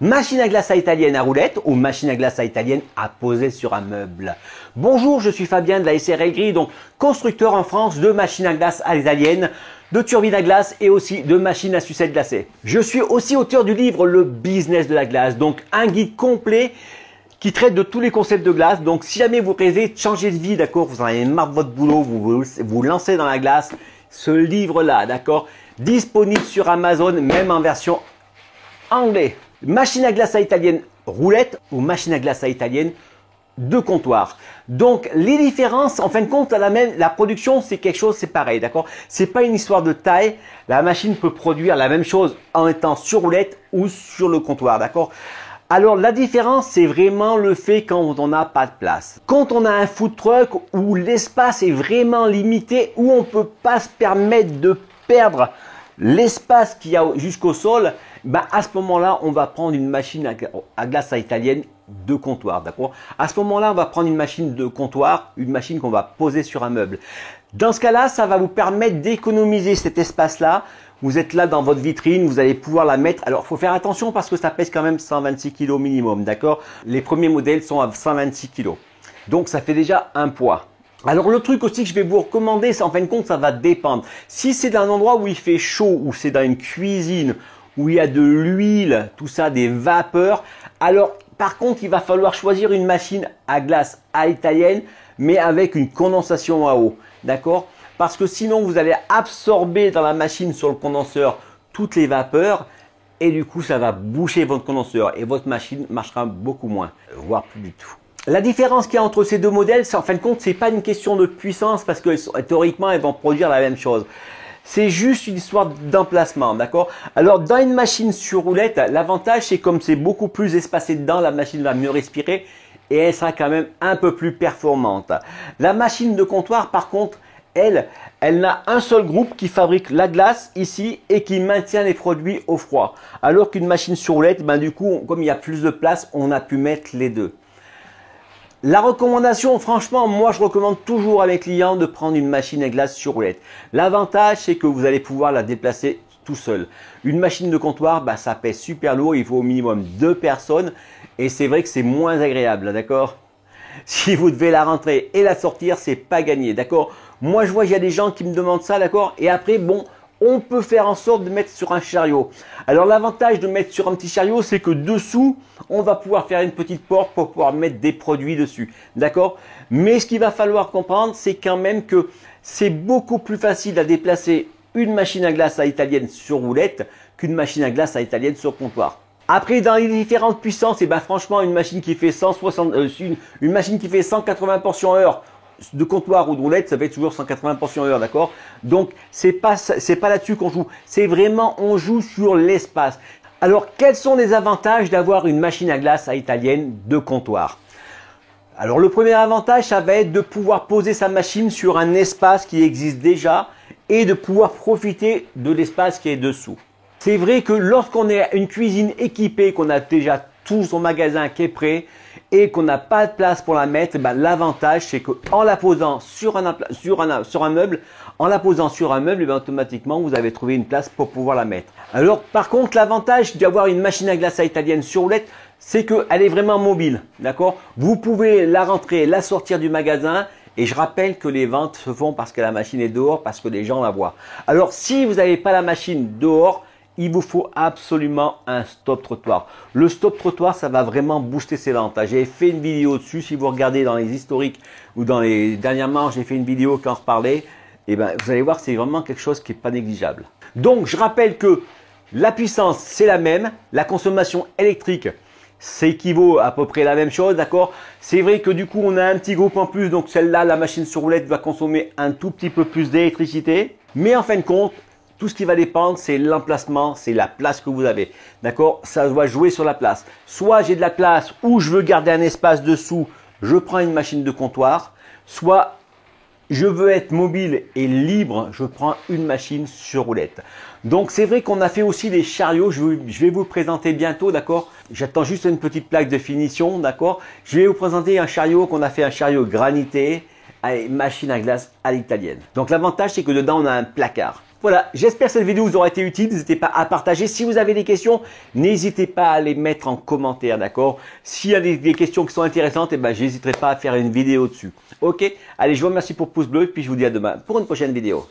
Machine à glace à italienne à roulette ou machine à glace à italienne à poser sur un meuble. Bonjour, je suis Fabien de la SRL Gris, donc constructeur en France de machines à glace à l'italienne, de turbines à glace et aussi de machines à sucette glacée. Je suis aussi auteur du livre Le business de la glace, donc un guide complet qui traite de tous les concepts de glace. Donc si jamais vous rêvez de changer de vie, d'accord, vous en avez marre de votre boulot, vous lancez dans la glace, ce livre-là, d'accord, disponible sur Amazon, même en version anglais. Machine à glace à italienne roulette ou machine à glace à italienne de comptoir. Donc les différences, en fin de compte, la production c'est quelque chose, c'est pareil, d'accord. C'est pas une histoire de taille. La machine peut produire la même chose en étant sur roulette ou sur le comptoir, d'accord. Alors la différence, c'est vraiment le fait quand on n'a pas de place. Quand on a un food truck où l'espace est vraiment limité, où on peut pas se permettre de perdre l'espace qu'il y a jusqu'au sol, ben à ce moment-là, on va prendre une machine à glace à italienne de comptoir, d'accord. À ce moment-là, on va prendre une machine de comptoir, une machine qu'on va poser sur un meuble. Dans ce cas-là, ça va vous permettre d'économiser cet espace-là. Vous êtes là dans votre vitrine, vous allez pouvoir la mettre. Alors, il faut faire attention parce que ça pèse quand même 126 kg minimum, d'accord. Les premiers modèles sont à 126 kg. Donc, ça fait déjà un poids. Alors le truc aussi que je vais vous recommander, c'est en fin de compte, ça va dépendre. Si c'est dans un endroit où il fait chaud, ou c'est dans une cuisine, où il y a de l'huile, tout ça, des vapeurs, alors par contre, il va falloir choisir une machine à glace à italienne, mais avec une condensation à eau, d'accord? Parce que sinon, vous allez absorber dans la machine sur le condenseur toutes les vapeurs, et du coup, ça va boucher votre condenseur, et votre machine marchera beaucoup moins, voire plus du tout. La différence qu'il y a entre ces deux modèles, c'est en fin de compte, c'est pas une question de puissance parce que théoriquement, elles vont produire la même chose. C'est juste une histoire d'emplacement, d'accord? Alors, dans une machine sur roulette, l'avantage, c'est comme c'est beaucoup plus espacé dedans, la machine va mieux respirer et elle sera quand même un peu plus performante. La machine de comptoir, par contre, elle n'a un seul groupe qui fabrique la glace ici et qui maintient les produits au froid. Alors qu'une machine sur roulette, ben, du coup, comme il y a plus de place, on a pu mettre les deux. La recommandation, franchement, moi je recommande toujours à mes clients de prendre une machine à glace sur roulette. L'avantage, c'est que vous allez pouvoir la déplacer tout seul. Une machine de comptoir, bah, ça pèse super lourd, il faut au minimum 2 personnes et c'est vrai que c'est moins agréable, d'accord? Si vous devez la rentrer et la sortir, c'est pas gagné, d'accord? Moi je vois qu'il y a des gens qui me demandent ça, d'accord? Et après, bon, on peut faire en sorte de mettre sur un chariot. Alors l'avantage de mettre sur un petit chariot, c'est que dessous, on va pouvoir faire une petite porte pour pouvoir mettre des produits dessus. D'accord? Mais ce qu'il va falloir comprendre, c'est quand même que c'est beaucoup plus facile à déplacer une machine à glace à italienne sur roulette qu'une machine à glace à italienne sur comptoir. Après, dans les différentes puissances, et ben franchement, une machine qui fait 180 portions heure de comptoir ou de roulette, ça va être toujours 180 portions heure, d'accord? Donc, c'est pas là-dessus qu'on joue. C'est vraiment, on joue sur l'espace. Alors, quels sont les avantages d'avoir une machine à glace à italienne de comptoir? Alors, le premier avantage, ça va être de pouvoir poser sa machine sur un espace qui existe déjà et de pouvoir profiter de l'espace qui est dessous. C'est vrai que lorsqu'on est une cuisine équipée, qu'on a déjà tout son magasin qui est prêt et qu'on n'a pas de place pour la mettre, ben, l'avantage c'est qu'en la posant sur un meuble, ben, automatiquement vous avez trouvé une place pour pouvoir la mettre. Alors par contre, l'avantage d'avoir une machine à glace à italienne sur roulette, c'est qu'elle est vraiment mobile, d'accord? Vous pouvez la rentrer, la sortir du magasin. Et je rappelle que les ventes se font parce que la machine est dehors, parce que les gens la voient. Alors si vous n'avez pas la machine dehors, il vous faut absolument un stop trottoir. Le stop trottoir, ça va vraiment booster ses ventes. J'ai fait une vidéo dessus. Si vous regardez dans les historiques ou dans les dernièrement, j'ai fait une vidéo qui en reparlait. Et ben, vous allez voir, c'est vraiment quelque chose qui n'est pas négligeable. Donc, je rappelle que la puissance, c'est la même. La consommation électrique, ça équivaut à peu près la même chose, d'accord? C'est vrai que du coup, on a un petit groupe en plus. Donc, celle-là, la machine sur roulette va consommer un tout petit peu plus d'électricité. Mais en fin de compte, tout ce qui va dépendre, c'est l'emplacement, c'est la place que vous avez. D'accord? Ça doit jouer sur la place. Soit j'ai de la place où je veux garder un espace dessous, je prends une machine de comptoir. Soit je veux être mobile et libre, je prends une machine sur roulette. Donc c'est vrai qu'on a fait aussi des chariots, je vais vous le présenter bientôt, d'accord? J'attends juste une petite plaque de finition, d'accord? Je vais vous présenter un chariot qu'on a fait, un chariot granité, machine à glace à l'italienne. Donc l'avantage c'est que dedans on a un placard. Voilà, j'espère que cette vidéo vous aura été utile. N'hésitez pas à partager. Si vous avez des questions, n'hésitez pas à les mettre en commentaire, d'accord? S'il y a des questions qui sont intéressantes, eh ben, j'hésiterai pas à faire une vidéo dessus. Ok? Allez, je vous remercie pour le pouce bleu et puis je vous dis à demain pour une prochaine vidéo.